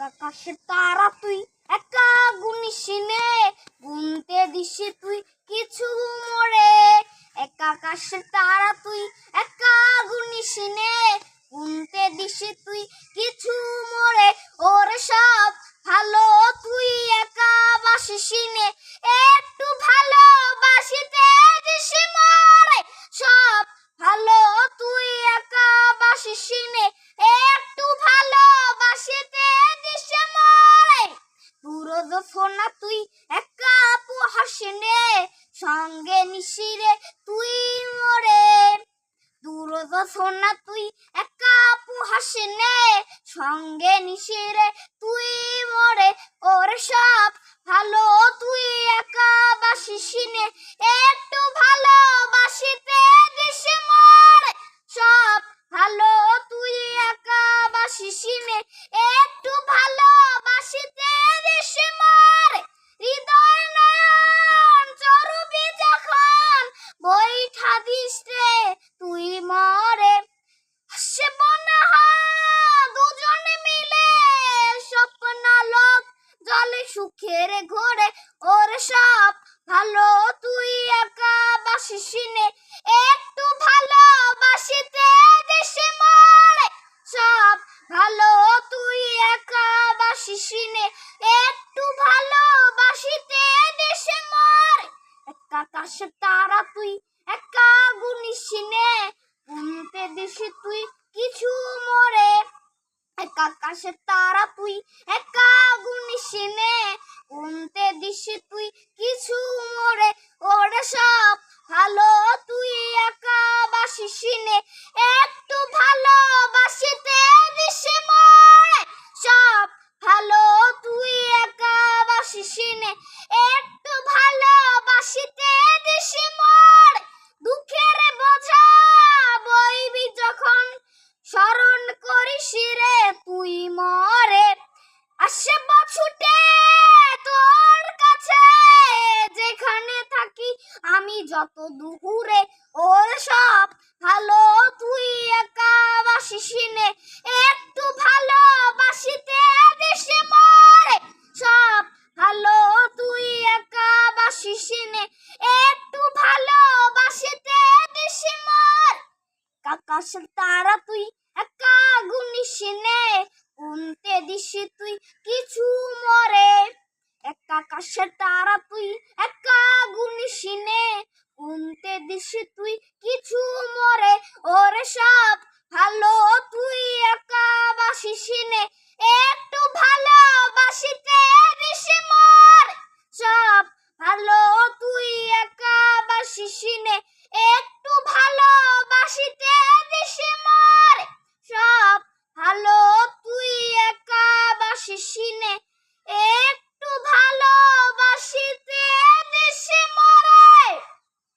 আকাশের তারা তুই একা গুনিস নে, গুনতে দিস তুই কিছু মরে। এক আকাশের তারা তুই একা গুনিস নে, গুনতে দিস তুই কিছু মরে। ওরে সব ভালো তুই একা বাসিস নে, একটু ভালোবাসিতে দিস মরে। সব ভালো তুই একা বাসিস নে, একটু ভালোবাসিতে দিস মরে। দুরদফনা তুই একা আপু হাসিনে, সঙ্গে নিশিরে তুই মরে। দুরদফনা তুই একা আপু হাসিনে, সঙ্গে নিশিরে তুই মরে। ওরে সব ভালো তুই একা বাসিস নে, একটু ভালোবাসিতে দিস মরে। সব ভালো তুই একা বাসিস নে, একটু ভালোবাসিতে দিস মরে। হৃদয় নয়ন চরবি যখন বৈঠা দিস রে তুই মরে। হাসে বনহা দুজনে মিলে স্বপ্নালোক জলে সুখের ঘোরে। ওরে সব ভালো তুই একা বাসিস নে, একটু ভালোবাসিতে দিস মরে। সব ভালো তুই একা বাসিস নে, একটু ভালোবাসিতে দিস মরে। এক আকাশের তারা তুই একা গুনিস নে, গুনতে দিস তুই কিছু মরে। এক আকাশের তারা তুই একা গুনিস নে, গুনতে দিস তুই কিছু মরে। ওরে সব ভালো তুই একা বাসিস নে, একটু ভালোবাসিতে দিস মরে। সব ভালো তুই একা বাসিস নে, একটু ভালোবাসিতে দিস মরে। দুঃখের বোঝা বইবি যখন স্মরণ করিস রে তুই মরে। আসব ছুটে তোর কাছে যেখানে থাকি আমি যত দূরে। ওর সব ভালো তুই একা বাসিস নে, একটু ভালোবাসিতে দিস মরে। সব ভালো তুই একা বাসিস নে, একটু ভালোবাসিতে দিস মরে। আকাশের তারা তুই একা গুনিস নে, গুনতে দিস তুই কিছু মরে। এক আকাশের তারা তুই একা গুনিস নে, গুনতে দিস তুই কিছু মরে। ওরে সব ভালো তুই একা বাসিস নে, এক